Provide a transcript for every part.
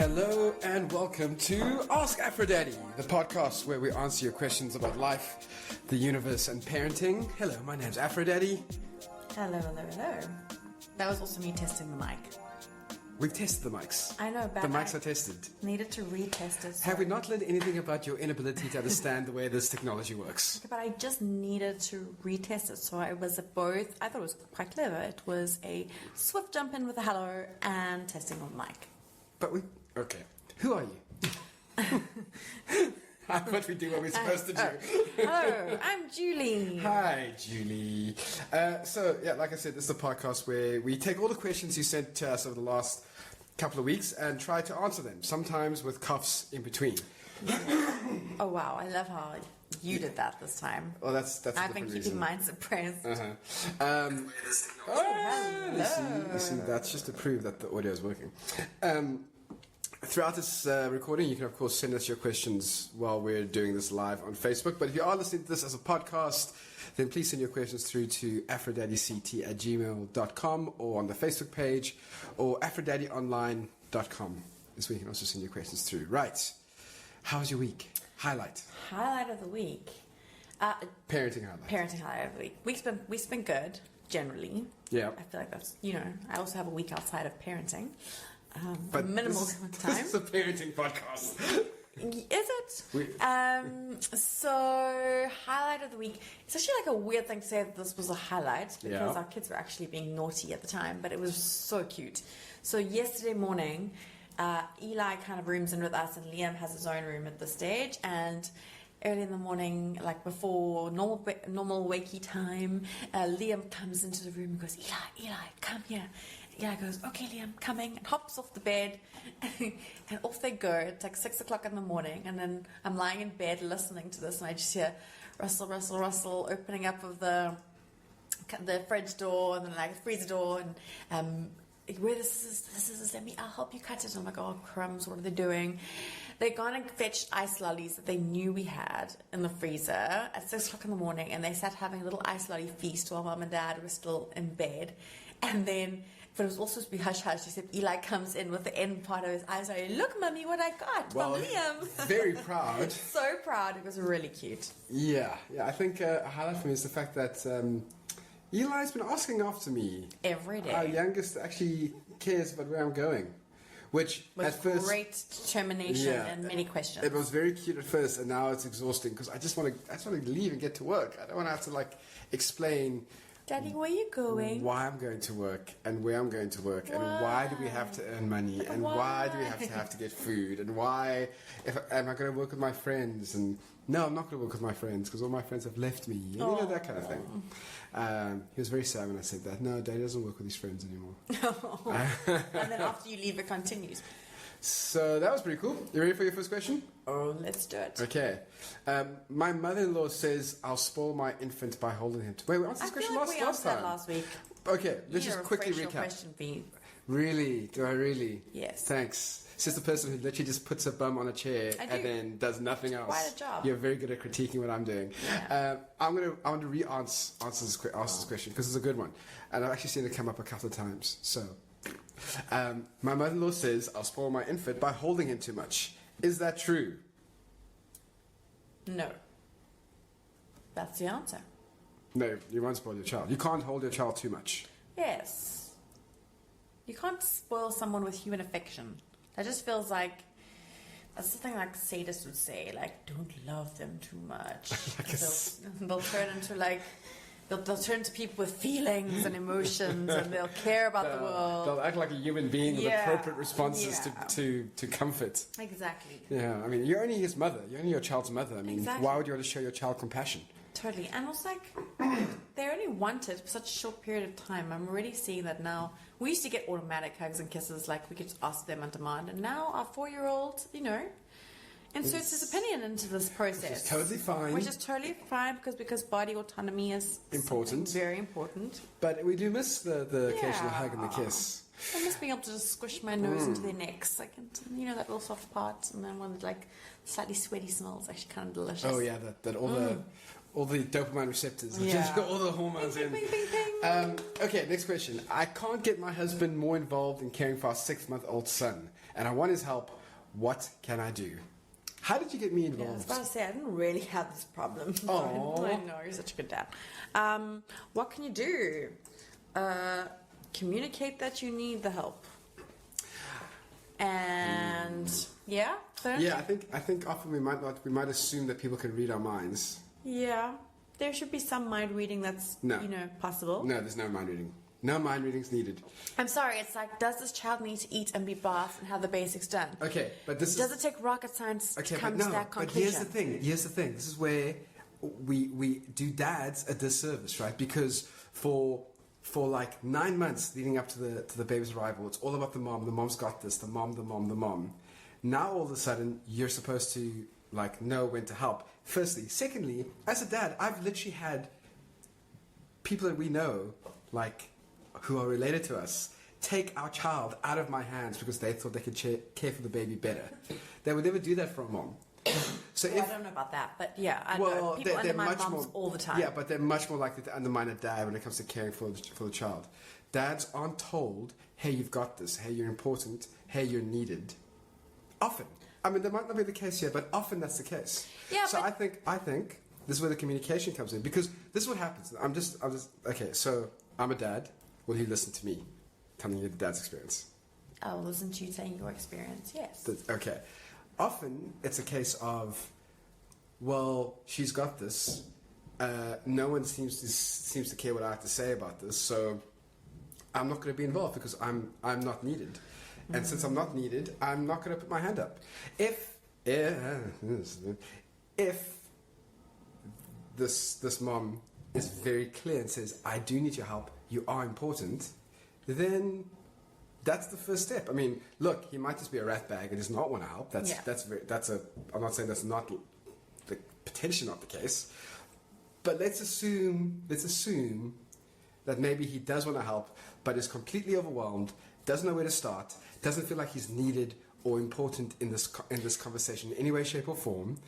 Hello and welcome to Ask Aphrodite, the podcast where we answer your questions about life, the universe, and parenting. Hello, my name's Aphrodite. Hello. That was also me testing the mic. We've tested the mics. I know, but the mics are tested. Needed to retest it. Have we not learned anything about your inability to understand the way this technology works? But I just needed to retest it. So it was both. I thought it was quite clever. It was a swift jump in with a hello and testing on the mic. But okay. Who are you? What we do what we're supposed to do. Hello, I'm Julie. Hi, Julie. Like I said, this is a podcast where we take all the questions you sent to us over the last couple of weeks and try to answer them, sometimes with coughs in between. Oh, wow. I love how you did that this time. Well, that's I've been keeping reason. mine suppressed. Listen, that's just to prove that the audio is working. Throughout this recording, you can, of course, send us your questions while we're doing this live on Facebook. But if you are listening to this as a podcast, then please send your questions through to aphroditect@gmail.com or on the Facebook page, or aphroditeonline.com is where you can also send your questions through. Right. How's your week? Highlight Highlight of the week. Parenting highlight. Parenting highlight of the week. Week's been good, generally. Yeah. I feel like that's, I also have a week outside of parenting. But minimal time. This is a parenting podcast. Is it? So, highlight of the week. It's actually like a weird thing to say that this was a highlight because our kids were actually being naughty at the time, but it was so cute. So, yesterday morning, Eli kind of rooms in with us, and Liam has his own room at this stage. And early in the morning, like before normal wakey time, Liam comes into the room and goes, Eli, come here. Eli goes, okay, Liam, coming, and hops off the bed, and off they go. It's like 6 o'clock in the morning, and then I'm lying in bed listening to this, and I just hear rustle, rustle, rustle, opening up of the fridge door, and then like the freezer door, and where this is, I'll help you cut it. I'm like, oh, crumbs, what are they doing? They gone and fetched ice lollies that they knew we had in the freezer at 6 o'clock in the morning, and they sat having a little ice lolly feast while Mum and Dad were still in bed. And then, but it was also supposed to be hush-hush, except Eli comes in with the end part of his eyes like, look, Mummy, what I got from Liam. Very proud. So proud. It was really cute. Yeah. I think a highlight for me is the fact that Eli's been asking after me. Every day. Our youngest actually cares about where I'm going. Which with at first, great determination and many questions. It was very cute at first, and now it's exhausting because I just want to leave and get to work. I don't want to have to explain, Daddy, where are you going? Why I'm going to work, and where I'm going to work, and why do we have to earn money, and why do we have to get food, and why am I going to work with my friends? And no, I'm not going to work with my friends because all my friends have left me. You know, that kind of thing. He was very sad when I said that. No, Daddy doesn't work with his friends anymore. And then after you leave, it continues. So that was pretty cool. You ready for your first question? Oh, let's do it. Okay. My mother-in-law says I'll spoil my infant by holding him. Wait, we answered this question last time. Last week. Okay, let's just quickly recap. Question for you. Really? Do I really? Yes. Thanks. It's just the person who literally just puts a bum on a chair and then does nothing else. Quite a job. You're very good at critiquing what I'm doing. Yeah. I want to answer this question because it's a good one, and I've actually seen it come up a couple of times. So, my mother-in-law says I'll spoil my infant by holding him too much. Is that true? No. That's the answer. No, you won't spoil your child. You can't hold your child too much. Yes. You can't spoil someone with human affection. That just feels like that's the thing like sadists would say, like, don't love them too much. They'll turn into they'll turn to people with feelings and emotions, and they'll care about the world. They'll act like a human being with appropriate responses to comfort. Exactly. Yeah, I mean, you're only his mother. You're only your child's mother. I mean, why would you want to show your child compassion? Totally. And also, they only wanted for such a short period of time. I'm already seeing that now. We used to get automatic hugs and kisses, like we could just ask them on demand. And now our 4-year-old, inserts his opinion into this process. Which is totally fine. Which is totally fine because body autonomy is important. Very important. But we do miss the occasional hug and the kiss. I miss being able to just squish my nose into their necks, that little soft part, and then one slightly sweaty smell is actually kind of delicious. Oh yeah, that the dopamine receptors, Yeah. all the hormones in. Bing, bing, bing. Okay, next question. I can't get my husband more involved in caring for our 6-month-old son, and I want his help. What can I do? How did you get me Yeah, I was involved? about to say, I didn't really have this problem. Aw. I know, you're such a good dad. What can you do? Communicate that you need the help. And yeah, so Yeah, I think often we might assume that people can read our minds. yeah, there should be some mind reading that's No. possible. No, there's no mind reading. No mind reading's needed. I'm sorry, it's like, does this child need to eat and be bathed and have the basics done? Okay, but this Does it take rocket science to come but no, to that but conclusion? here's the thing. This is where we do dads a disservice, right? Because for like 9 months leading up to the baby's arrival, it's all about the mom. The mom's got this. The mom. Now all of a sudden you're supposed to like know when to help. Firstly, secondly, as a dad, I've literally had people that we know, like who are related to us, take our child out of my hands because they thought they could care for the baby better. They would never do that for a mom. So Well, I don't know about that, but yeah, I know well, people they're undermine much moms more all the time. Yeah, but they're much more likely to undermine a dad when it comes to caring for the child. Dads aren't told, "Hey, you've got this. Hey, you're important. Hey, you're needed." Often, I mean, that might not be the case here, but often that's the case. Yeah, So but- I think this is where the communication comes in, because this is what happens. I'm just okay. So I'm a dad. Will you listen to me? Telling you the dad's experience. I'll listen to you saying your experience, yes. Okay. Often it's a case of, well, she's got this. No one seems to care what I have to say about this, so I'm not going to be involved because I'm not needed. And since I'm not needed, I'm not going to put my hand up. If this mom is very clear and says, "I do need your help. You are important," then that's the first step. I mean, look, he might just be a rat bag and does not want to help. I'm not saying that's not potentially not the case, but let's assume that maybe he does want to help, but is completely overwhelmed, doesn't know where to start, doesn't feel like he's needed or important in this conversation in any way, shape, or form.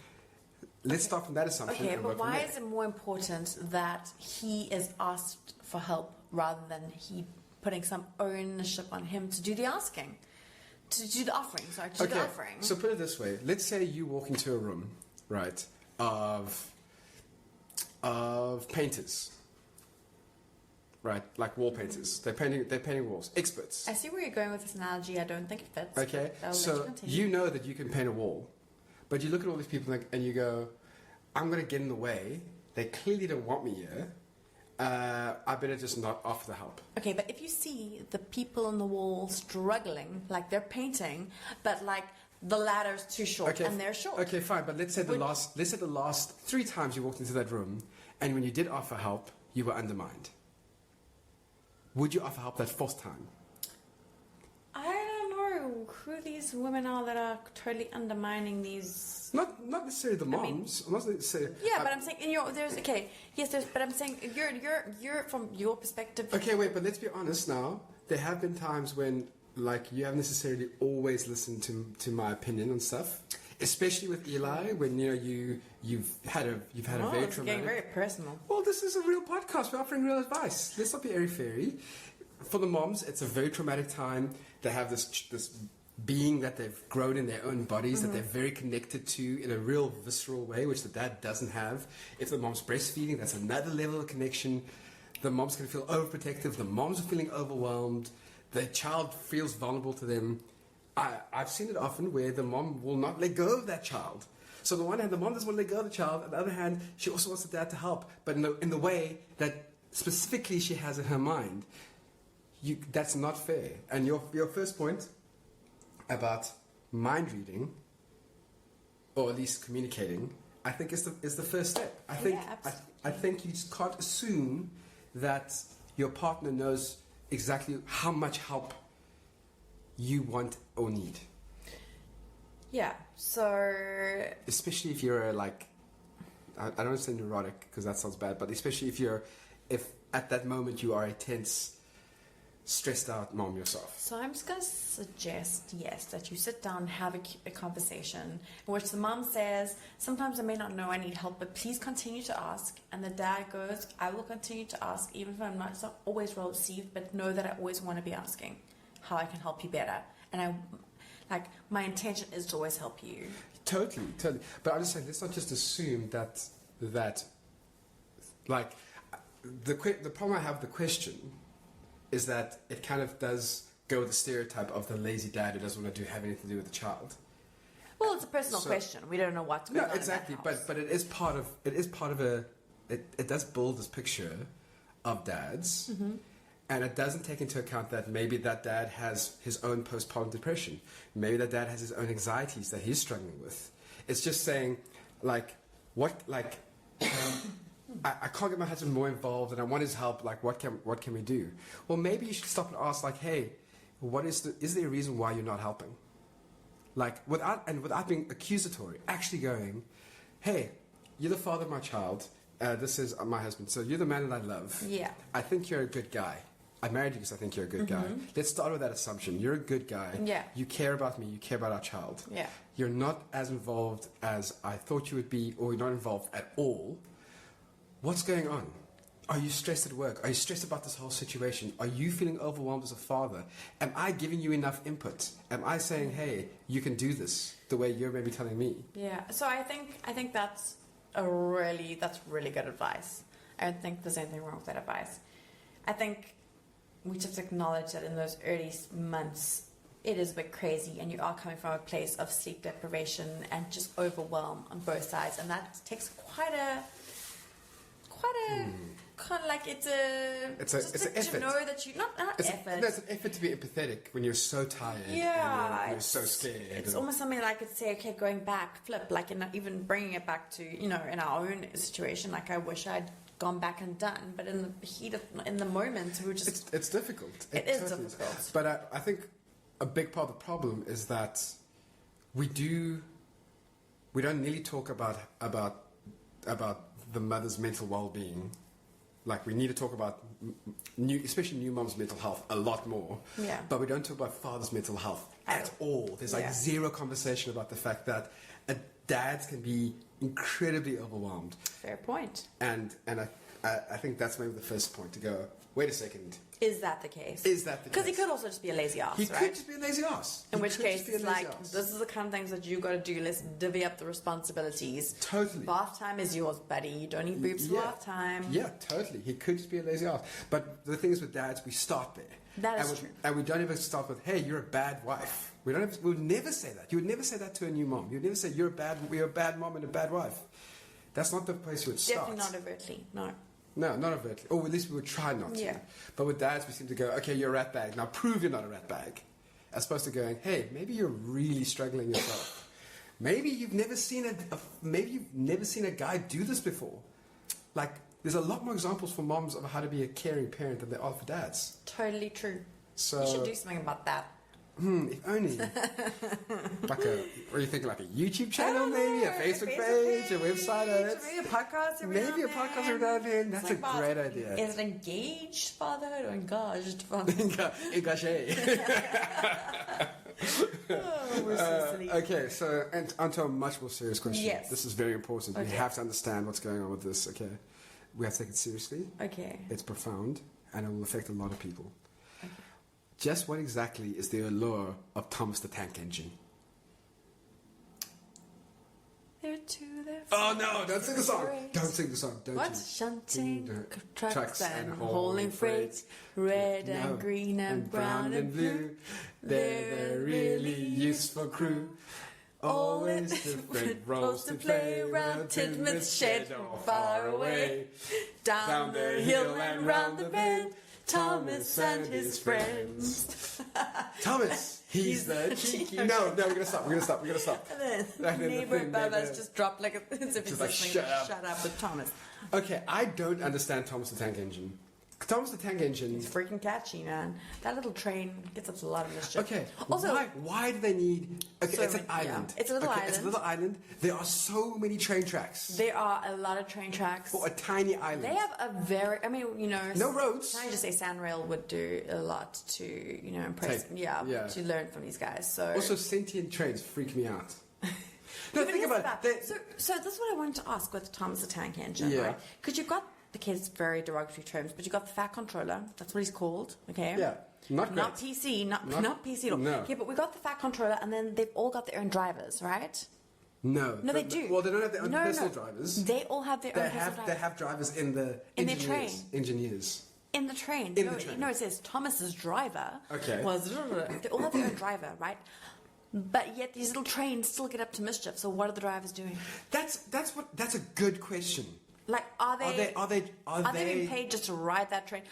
Let's start from that assumption. Okay, and but work from why there. is it more important that he is asked for help rather than he putting some ownership on him to do the asking? To do the offering, do the offering. So put it this way. Let's say you walk into a room, right, of painters. Right, like wall painters. They're painting walls. Experts. I see where you're going with this analogy. I don't think it fits. Okay, I'll let so continue. you know that you can paint a wall, but you look at all these people and you go, "I'm going to get in the way. They clearly don't want me here. I better just not offer the help." Okay, but if you see the people on the wall struggling, like they're painting, but like the ladder's too short and they're short. Okay, fine, but let's say the last 3 times you walked into that room, and when you did offer help, you were undermined. Would you offer help that 4th time? I don't know who these women are that are totally undermining these. Not necessarily the moms. I'm not necessarily. Yeah, but I'm saying but I'm saying you're from your perspective. Okay, wait, but let's be honest now. There have been times when, like, you haven't necessarily always listened to my opinion on stuff, especially with Eli, when you've had a very It's traumatic. getting very personal. Well, this is a real podcast. We're offering real advice. Let's not be airy-fairy. For the moms, it's a very traumatic time. They have this being that they've grown in their own bodies, that they're very connected to in a real visceral way, which the dad doesn't have. If the mom's breastfeeding, that's another level of connection. The mom's going to feel overprotective. The moms are feeling overwhelmed. The child feels vulnerable to them. I've seen it often where the mom will not let go of that child. So on the one hand, the mom doesn't want to let go of the child. On the other hand, she also wants the dad to help, but in the way that specifically she has in her mind. That's not fair. And your first point about mind reading, or at least communicating, I think is the first step. I think you just can't assume that your partner knows exactly how much help you want or need. Yeah. So. Especially if you're I don't want to say neurotic because that sounds bad, but especially if at that moment you are a tense, stressed out mom yourself? So I'm just going to suggest, yes, that you sit down and have a conversation in which the mom says, sometimes I may not know I need help, but please continue to ask. And the dad goes, I will continue to ask, even if it's not always well received, but know that I always want to be asking how I can help you better. And my intention is to always help you. Totally. But I'm just saying, let's not just assume that like, the problem I have with the question is that it kind of does go with the stereotype of the lazy dad who doesn't want to have anything to do with the child. Well, it's a personal question. We don't know what's going on. No, exactly. In that house. But it is part of it does build this picture of dads, and it doesn't take into account that maybe that dad has his own postpartum depression. Maybe that dad has his own anxieties that he's struggling with. It's just saying, I can't get my husband more involved, and I want his help. Like, what can we do? Well, maybe you should stop and ask, like, hey, is there a reason why you're not helping? Like, without being accusatory, actually going, hey, you're the father of my child. This is my husband. So you're the man that I love. Yeah. I think you're a good guy. I married you because I think you're a good guy. Let's start with that assumption. You're a good guy. Yeah. You care about me. You care about our child. Yeah. You're not as involved as I thought you would be, or you're not involved at all. What's going on? Are you stressed at work? Are you stressed about this whole situation? Are you feeling overwhelmed as a father? Am I giving you enough input? Am I saying, hey, you can do this the way you're maybe telling me? Yeah. So I think that's really good advice. I don't think there's anything wrong with that advice. I think we just acknowledge that in those early months, it is a bit crazy, and you are coming from a place of sleep deprivation and just overwhelm on both sides, and that takes quite a kind of like it's an effort to know that you not effort. It's an effort to be empathetic when you're so tired. Yeah, and you're so scared. It's almost something like I could say, okay, going back, flip, like even bringing it back to in our own situation. Like, I wish I'd gone back and done, but in the heat of the moment, we were just it's difficult. It is difficult. But I think a big part of the problem is that we don't nearly talk about the mother's mental well-being. Like, we need to talk about especially new mom's mental health a lot more. Yeah. But we don't talk about father's mental health at all. There's zero conversation about the fact that dads can be incredibly overwhelmed. Fair point. And I think that's maybe the first point to go, wait a second. Is that the case? Because he could also just be a lazy ass, He right? could just be a lazy ass. In which case, it's like, this is the kind of things that you got to do. Let's divvy up the responsibilities. Totally. Bath time is yours, buddy. You don't need boobs for bath time. Yeah, totally. He could just be a lazy ass. But the thing is with dads, we start there. That is true. And we don't ever start with, hey, you're a bad wife. We would never say that. You would never say that to a new mom. You would never say, you're a bad mom and a bad wife. That's not the place you would start. Definitely not overtly, no. No, not overtly. Or at least we would try not to. Yeah. But with dads, we seem to go, okay, you're a rat bag. Now prove you're not a rat bag. As opposed to going, hey, maybe you're really struggling yourself. Maybe you've never seen a guy do this before. Like, there's a lot more examples for moms of how to be a caring parent than there are for dads. Totally true. So you should do something about that. If only. What are you thinking, like a YouTube channel, maybe? A Facebook page, a website? Maybe a podcast every now and then. Maybe a podcast every now and then. That's a great idea. Is it engaged fatherhood or engaged fatherhood? Engaged. Oh, we're so silly. Okay, so and onto a much more serious question. Yes. This is very important. Okay. We have to understand what's going on with this, okay? We have to take it seriously. Okay. It's profound, and it will affect a lot of people. Okay. Just what exactly is the allure of Thomas the Tank Engine? There are two there. Oh no, don't sing the song. Don't sing the song, don't what? you? Shunting trucks and hauling freight, red and green and brown and blue. They're the really useful crew. Always different roles to play around Tidmouth's shed or far away. Down the hill and round the bend, Thomas and his friends. Thomas, he's the cheeky. No, we're gonna stop. And then the neighbor above us just dropped as if he's like, listening. Shut up with Thomas. Okay, I don't understand Thomas the Tank Engine. Thomas the Tank Engine. It's freaking catchy, man. That little train gets up to a lot of mischief. Okay. Also, why do they need? Okay, so it's an many- island. yeah, it's a little island. It's a little island. There are so many train tracks there are a lot of train tracks. for a tiny island. They have a very, I mean, no roads. Can I just say Sandrail would do a lot to, impress, Yeah. to learn from these guys. So Also, sentient trains freak me out. No, think about it. So this is what I wanted to ask with Thomas the Tank Engine, Yeah. right? Because you've got the kids very derogatory terms, but you got the fat controller. That's what he's called. Okay. Yeah. Not great. Not PC. Not PC at all. No. Okay, but we got the fat controller, and then they've all got their own drivers, right? No. No, they do. Well, they don't have their own No, personal no. drivers. They all have their own personal drivers. They have drivers in the In their train. Engineers. In the train. In the train. No, it says Thomas's driver. Okay. They all have their own driver, right? But yet these little trains still get up to mischief. So what are the drivers doing? That's a good question. Like, are they being they paid just to ride that train?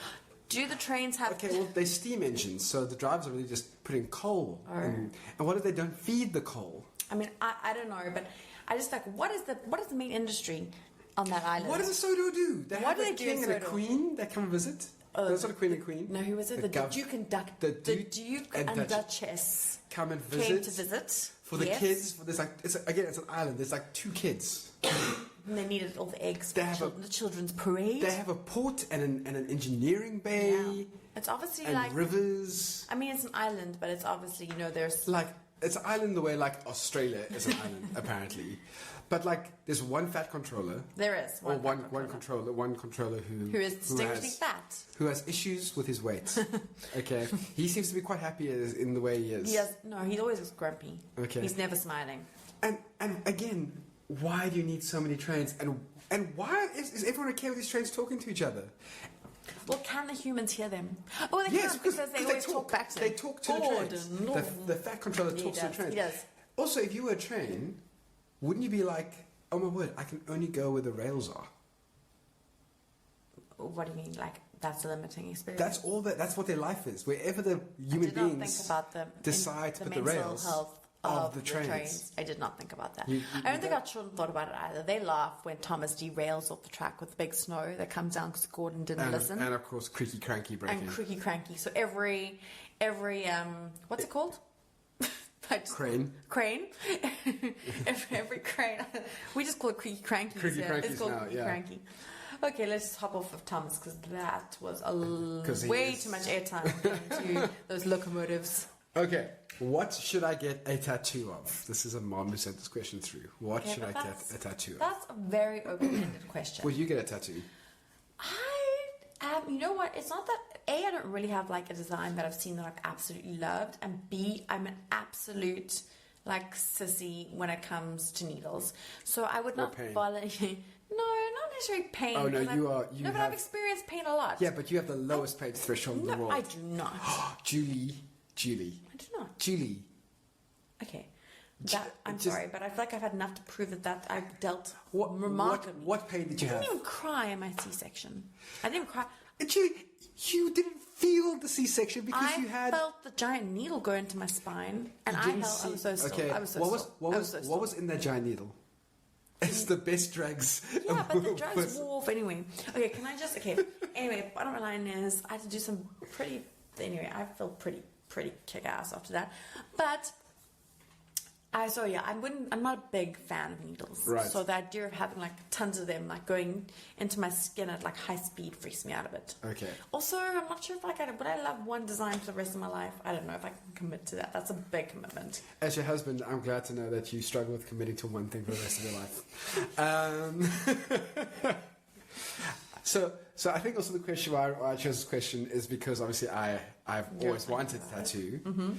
Do the trains have? Okay, well, they're steam engines, so the drivers are really just putting coal. And what if they don't feed the coal? I mean, I don't know, but I just like what is the main industry on that island? What does a Sodo do? They What have do a they do king in and a Sodo? queen that come visit. No, it's not a queen and queen. No, who was it? The Duke and The Duke and Duchess come and came visit. to visit For the yes. kids, there's it's an island. There's like 2 kids. And they needed all the eggs They for have the children's parade. They have a port and an engineering bay. Yeah. It's obviously and like rivers. I mean, it's an island, but it's obviously there's Like it's an island the way like Australia is an island apparently, but like there's one fat controller. There is one controller who is distinctly fat. who has issues with his weight. Okay, he seems to be quite happy in the way he is. He always was grumpy. Okay, he's never smiling. And again, why do you need so many trains? And why is everyone okay with these trains talking to each other? Well, can the humans hear them? Oh, they Yes, can't because they always talk back to them. They talk to the trains. The fat controller talks to the trains. He does. Also, if you were a train, wouldn't you be like, oh my word, I can only go where the rails are? What do you mean? Like that's a limiting experience? That's all. That's what their life is. Wherever the human beings think about decide to put the mental rails health of the trains. I did not think about that. I don't think our children thought about it either. They laugh when Thomas derails off the track with the big snow that comes down because Gordon didn't listen. And of course, creaky cranky braking. And creaky cranky. So every what's it called? Crane. every crane. We just call it creaky cranky. Creaky crankies it's called now, creaky yeah. cranky. Okay, let's just hop off of Thomas because that was way too much airtime into those locomotives. Okay, what should I get a tattoo of? This is a mom who sent this question through. What should I get a tattoo of? That's a very open-ended question. Will you get a tattoo? You know what? It's not that A, I don't really have like a design that I've seen that I've absolutely loved, and B, I'm an absolute like sissy when it comes to needles. So I would not follow. No, not necessarily pain. Oh no, you are. No, but I've experienced pain a lot. Yeah, but you have the lowest pain threshold in the world. I do not. Julie. I do not. Julie. Okay. I'm sorry, but I feel like I've had enough to prove that I've dealt remarkably. What pain did you have? I didn't even cry in my C-section. I didn't even cry. Julie, you didn't feel the C-section because you had. I felt the giant needle go into my spine, and I was so still. Okay. I was so What was in that giant needle? It's the best drugs. Yeah, but the drugs wore off anyway. Okay, can I just... Okay, anyway, bottom line is I had to do some pretty... Anyway, I felt pretty kick-ass after that. But... I'm not a big fan of needles. Right. So the idea of having like tons of them like going into my skin at like high speed freaks me out a bit. Okay. Also, I'm not sure if would I love one design for the rest of my life. I don't know if I can commit to that. That's a big commitment. As your husband, I'm glad to know that you struggle with committing to one thing for the rest of your life. So I think also the question why I chose this question is because obviously I've always wanted a tattoo. Mm-hmm.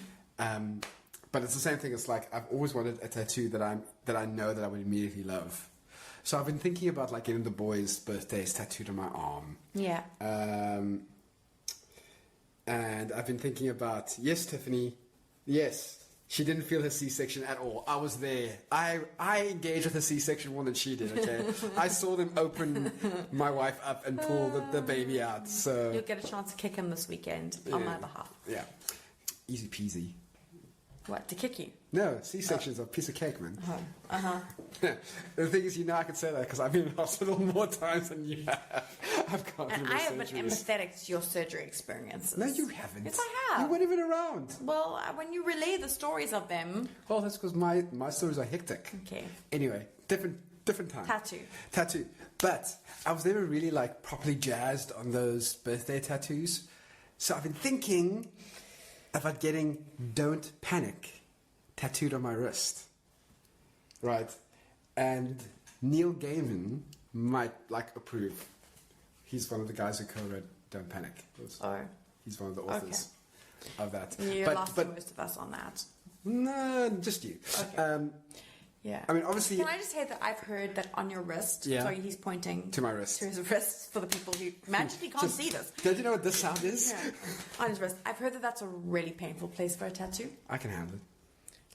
But it's the same thing. It's like I've always wanted a tattoo that I know that I would immediately love. So I've been thinking about like getting the boys' birthdays tattooed on my arm. Yeah. And I've been thinking about Tiffany. Yes, she didn't feel her C-section at all. I was there. I engaged with her C-section more than she did. Okay, I saw them open my wife up and pull the baby out. So you'll get a chance to kick him this weekend on my behalf. Yeah, easy peasy. What, to kick you? No, C-sections are a piece of cake, man. Uh-huh. The thing is, I can say that because I've been in hospital more times than you have. I've gone And through I have surgeries. been empathetic to your surgery experiences. No, you haven't. Yes, I have. You weren't even around. Well, when you relay the stories of them... Well, that's because my stories are hectic. Okay. Anyway, different time. Tattoo. But I was never really like properly jazzed on those birthday tattoos. So I've been thinking about getting "Don't Panic" tattooed on my wrist. Right. And Neil Gaiman might approve. He's one of the guys who co-wrote "Don't Panic." He's one of the authors of that. You lost most of us on that. No, just you. Okay. Yeah. I mean, obviously... Can I just say that I've heard that on your wrist... Yeah. Sorry, he's pointing... To my wrist. To his wrist for the people who magically can't see this. Don't you know what this sound is? Yeah. On his wrist. I've heard that that's a really painful place for a tattoo. I can handle it.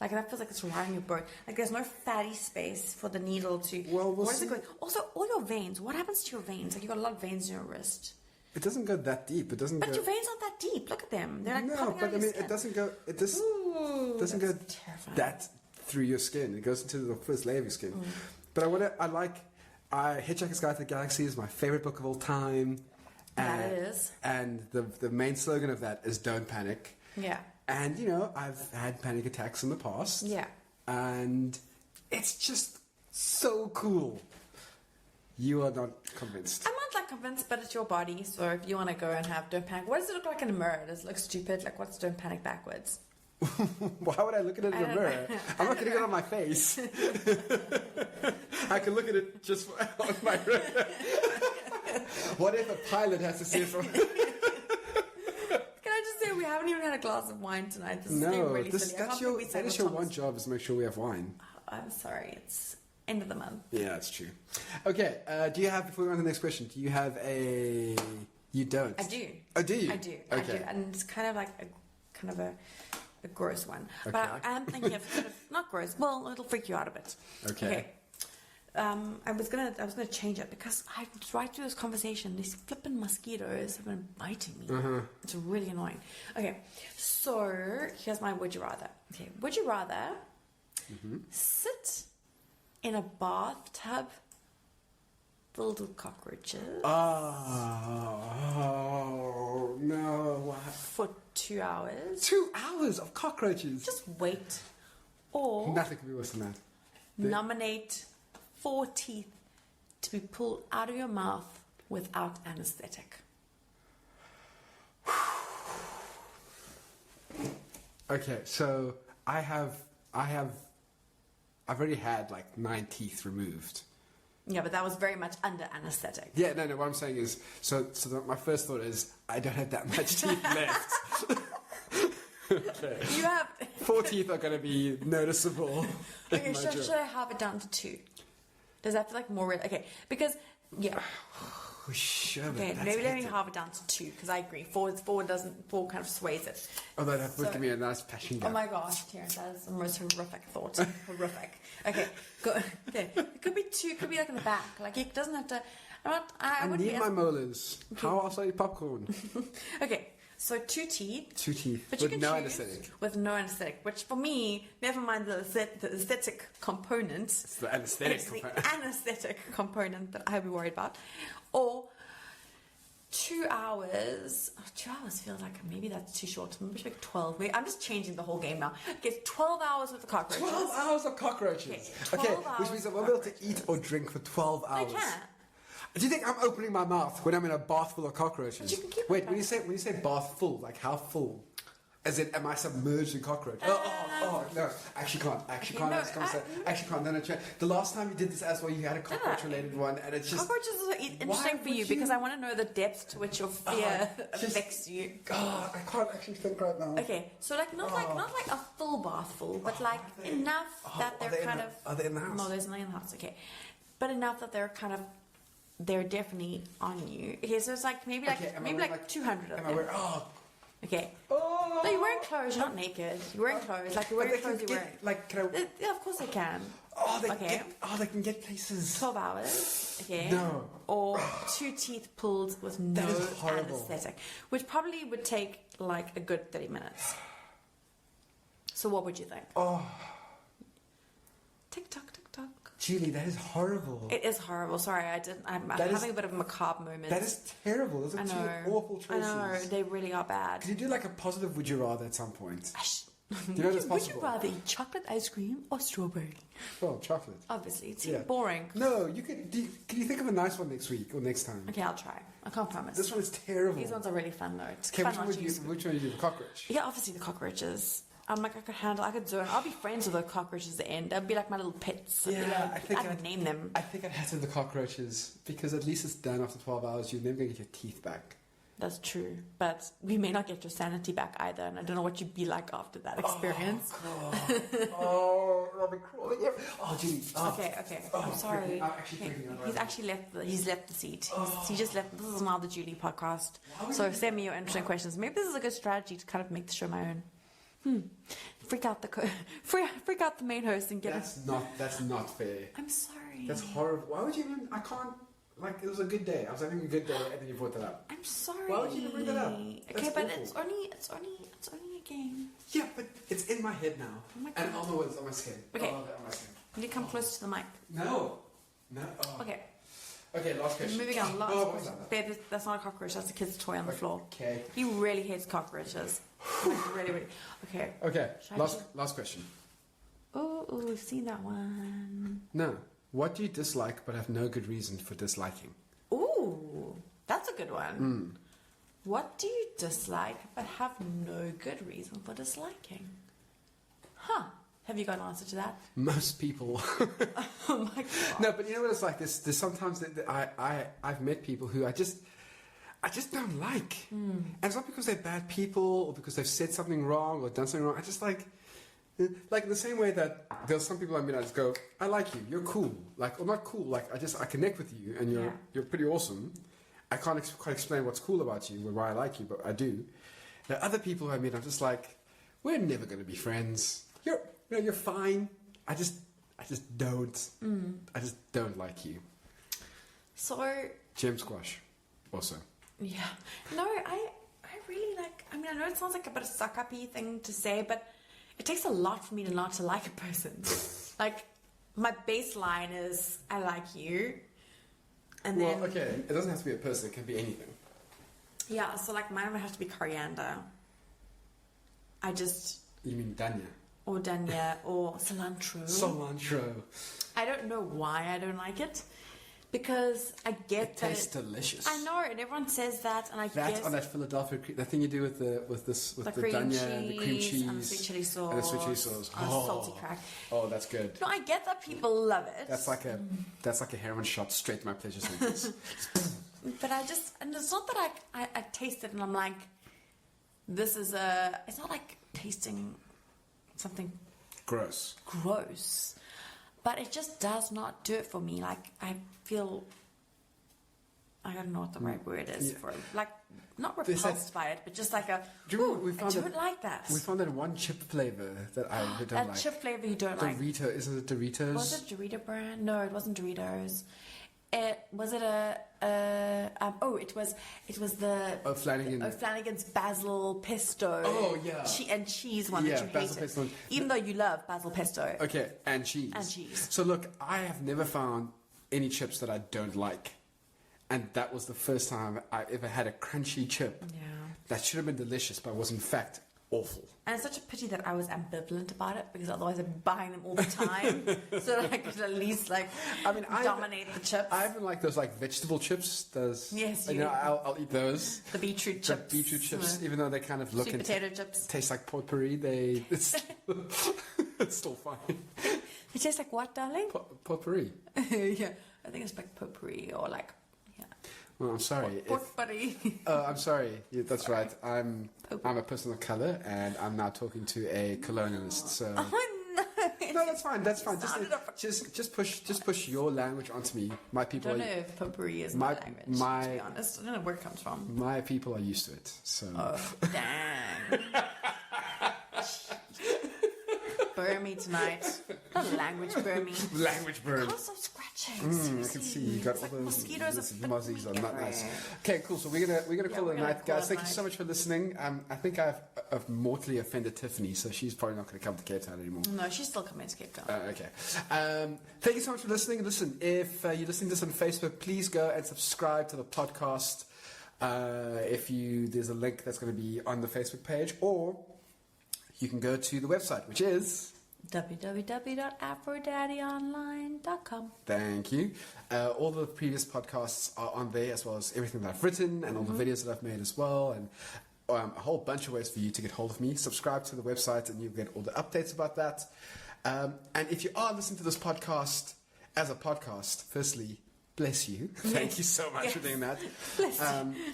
Like, that feels like it's right in your bone. Like, there's no fatty space for the needle to... Well, what is it going... Also, all your veins. What happens to your veins? Like, you've got a lot of veins in your wrist. It doesn't go that deep. It doesn't But your veins aren't that deep. Look at them. They're like No, popping but out I of mean, your skin. it doesn't go... It just doesn't go terrifying. that through your skin. It goes into the first layer of your skin. But Hitchhiker's Guide to the Galaxy is my favorite book of all time. That it is. And the main slogan of that is "Don't Panic." Yeah. And, I've had panic attacks in the past. Yeah. And it's just so cool. You are not convinced. I'm not convinced, but it's your body. So if you want to go and have "Don't Panic," what does it look like in a mirror? Does it look stupid? Like, what's "Don't Panic" backwards? Why would I look at it in a mirror? I'm not going to get it on my face. I can look at it just on my mirror. What if a pilot has to see it from... Can I just say, we haven't even had a glass of wine tonight. This is getting really silly. That is your one job, is to make sure we have wine. I'm sorry, it's end of the month. Yeah, that's true. Okay, before we go on to the next question, do you have a... You don't? I do. Oh, do you? I do. Okay. I do. And it's kind of like a gross one. Okay. But I am thinking of sort of, not gross, well, it'll freak you out a bit. Okay. I was gonna change it because right through this conversation, these flippin' mosquitoes have been biting me. It's really annoying. Okay, so here's my would you rather. Okay, would you rather sit in a bathtub filled with cockroaches? Oh no! For 2 hours. 2 hours of cockroaches. Just wait, or Nothing could be worse than that. nominate 4 teeth to be pulled out of your mouth without anesthetic. Okay, so I've already had 9 teeth removed. Yeah, but that was very much under anesthetic. Yeah, no. What I'm saying is, my first thought is I don't have that much teeth left. Okay. You have 4 teeth are going to be noticeable. Okay, should I have it down to 2? Does that feel like more real? Okay, because Sure, okay, maybe let me halve it down to 2 because I agree. 4 kind of sways it. Although that would give me a nice passion gap. Oh my gosh, Terrence, that is the most horrific thought. Horrific. Okay, good. Okay, it could be 2. It could be in the back. It doesn't have to. I wouldn't need my molars. Okay. How else I eat popcorn? Okay. So 2 teeth. 2 teeth. But with no anesthetic. With no anesthetic. Which for me, never mind the aesthetic component. It's the anesthetic component. The anesthetic component that I'd be worried about. Or 2 hours. 2 hours feels like maybe that's too short. Maybe we should make 12. I'm just changing the whole game now. Get 12 hours with the cockroaches. 12 hours of cockroaches. Okay, which means I won't be able to eat or drink for 12 hours. I can. Do you think I'm opening my mouth when I'm in a bath full of cockroaches? You can keep Wait, when you say bath full, how full? As in, am I submerged in cockroaches? No, actually can't. Actually can't. No, the last time you did this as well, you had a cockroach-related one, and it's just... Cockroaches are interesting for you because I want to know the depth to which your fear affects you. God, I can't actually think right now. Okay, so not like a full bath full, but enough that they're kind of... Are they in the house? No, there's nothing in the house, okay. But enough that they're kind of... They're definitely on you. Okay, so it's maybe 200 of them. Okay. Oh. No, you're wearing clothes. You're not naked. You're wearing clothes. You're wearing clothes. You're wearing. Can I? Yeah, of course they can. They can get places. 12 hours. Okay. No. Or 2 teeth pulled with no anesthetic, which probably would take a good 30 minutes. So what would you think? Oh, TikTok, TikTok. Julie, that is horrible. It is horrible. Sorry, I'm having a bit of a macabre moment. That is terrible. Those are two awful choices. I know, they really are bad. Could you do like a positive would you rather at some point? Do you know that's would possible? you rather eat chocolate ice cream or strawberry? Well, chocolate. Obviously, it's boring. No, you could. Can you think of a nice one next week or next time? Okay, I'll try. I can't promise. This one is terrible. These ones are really fun though. It's Okay, fun which one would you do? The cockroach? Yeah, obviously the cockroaches. I could zone. I'll be friends with the cockroaches at the end. They'd be like my little pets. I'd name them. I think I'd have to do the cockroaches because at least it's done after 12 hours. You're never going to get your teeth back. That's true. But we may not get your sanity back either. And I don't know what you'd be like after that experience. Oh, I'll be crawling. Oh, Julie. Oh. Okay. I'm sorry. I'm actually freaking out right now. He's left the seat. He just left. This is now the Julie podcast. So send me your interesting questions. Maybe this is a good strategy to kind of make the show my own. Freak out the main host and get That's not fair. I'm sorry. That's horrible. Why would you even? I can't. Like, it was a good day. I was having a good day, and then you brought that up. I'm sorry. Why would you even bring that up? Okay, but it's only a game. Yeah, but it's in my head now, Oh my God. and on the words on my skin. Okay. On my skin. Will you come close to the mic? No. Oh. Okay. Okay, last question. Moving on. Last what question. was that? Babe, that's not a cockroach. That's a kid's toy on the floor. Okay. He really hates cockroaches. Like, really. Okay. Okay. Last question. Oh, we've seen that one. No. What do you dislike but have no good reason for disliking? Ooh, that's a good one. What do you dislike but have no good reason for disliking? Huh. Have you got an answer to that? Most people. Oh my God. No, but you know what it's like? There's sometimes that I've met people who I just don't like. And it's not because they're bad people or because they've said something wrong or done something wrong. I just like in the same way that there's some people I mean, I just go, I like you, you're cool. Like, or not cool, like I connect with you and you're pretty awesome. I can't quite explain what's cool about you or why I like you, but I do. There are other people who I meet, I'm just like, we're never going to be friends. You're fine. I just don't. I just don't like you. So Gem squash, also. yeah, no, I really like. I mean, I know it sounds like a bit of suck-uppy thing to say, but it takes a lot for me to not to like a person. Like my baseline is I like you, and then Well, okay, it doesn't have to be a person. It can be anything. yeah. So like mine would have to be coriander. You mean Danya? Or Danya, or cilantro. Cilantro. I don't know why I don't like it. Because I get It that tastes delicious. I know, and everyone says that, and I guess on that Philadelphia cream, the thing you do with the cream Danya cheese, and the cream cheese and the sweet chili sauce, and the sweet chili sauce. and salty crack. Oh, that's good. No, I get that people love it. That's like a heroin shot straight to my pleasure centers. But and it's not that I taste it and I'm like, it's not like tasting something Gross. But it just does not do it for me. Like, I feel, I don't know what the right word is for it. Like, not repulsed by it, but just like I don't like that. We found that one chip flavor that I don't that like. chip flavor you don't like. Dorito, isn't it Doritos? Was it Dorito brand? No, it wasn't Doritos. It was the Flanagan's basil pesto. Oh yeah, and cheese one that you basil hated, pesto. even though you love basil pesto. Okay, and cheese. So look, I have never found any chips that I don't like, and that was the first time I ever had a crunchy chip. Yeah, that should have been delicious, but was in fact awful. And it's such a pity that I was ambivalent about it, because otherwise I'd be buying them all the time, so that I could at least dominate the chips. I even like those vegetable chips. Those, yes, I'll eat those. The beetroot chips. Even though they kind of look sweet potato chips, taste like potpourri. It's still fine. It tastes like what, darling? Potpourri. Yeah, I think it's like potpourri or like. Well, I'm sorry. Potpourri. I'm sorry. Yeah, that's right. I'm a person of color, and I'm now talking to a colonialist. So. Oh no. No, that's fine. That's fine. Just push your language onto me. My people. I don't know if potpourri is my language. To be honest, I don't know where it comes from. My people are used to it. So. Oh, dang. Burn me tonight. Not language burn me. Language burn. I can't stop scratching I can see you got all those mosquitoes mozzies on. Not nice. Okay, cool. So we're gonna call it a night, guys. Thank you so much for listening. I think I've mortally offended Tiffany, so she's probably not going to come to Cape Town anymore. No, she's still coming to Cape Town. Okay. Thank you so much for listening. Listen, if you're listening to this on Facebook, please go and subscribe to the podcast. There's a link that's going to be on the Facebook page, or you can go to the website, which is www.afrodaddyonline.com. Thank you. All the previous podcasts are on there, as well as everything that I've written and all the videos that I've made as well, and a whole bunch of ways for you to get hold of me. Subscribe to the website and you'll get all the updates about that. And if you are listening to this podcast as a podcast, firstly, bless you. Thank you so much for doing that.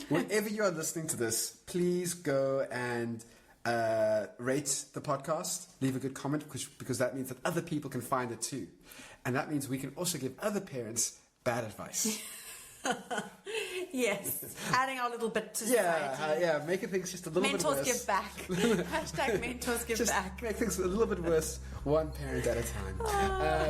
Whenever you are listening to this, please go and rate the podcast, leave a good comment, because that means that other people can find it too. And that means we can also give other parents bad advice. Yes, adding our little bit to society. Making things just a little bit worse. Mentors give back. Hashtag mentors give back. Make things a little bit worse, one parent at a time.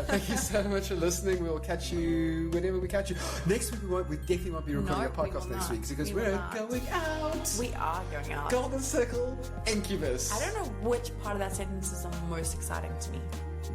Thank you so much for listening. We will catch you whenever we catch you. Next week we definitely won't be recording a podcast next week, because we're going out. We are going out. Golden Circle, Incubus. I don't know which part of that sentence is the most exciting to me.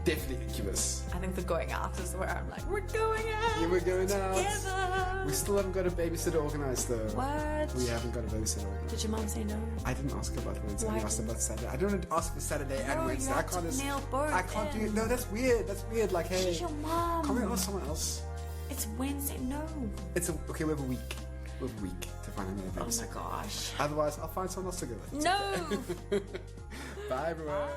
Definitely Incubus. I think the going out is where I'm like, we're going out. Yeah, we're going out. Together. We still haven't got a babysitter organized though. What? We haven't got a babysitter organized. Did your mom say no? I didn't ask about Wednesday. Why? I asked about Saturday. I don't want to ask for Saturday and Wednesday. You I have can't. to nail both I can't do it. No, that's weird. That's weird. Like, hey, she's your mom. Can't we ask someone else? It's Wednesday. No. Okay. We have a week. We have a week to find another babysitter. Oh my gosh. Otherwise, I'll find someone else to go with. No. Bye, everyone.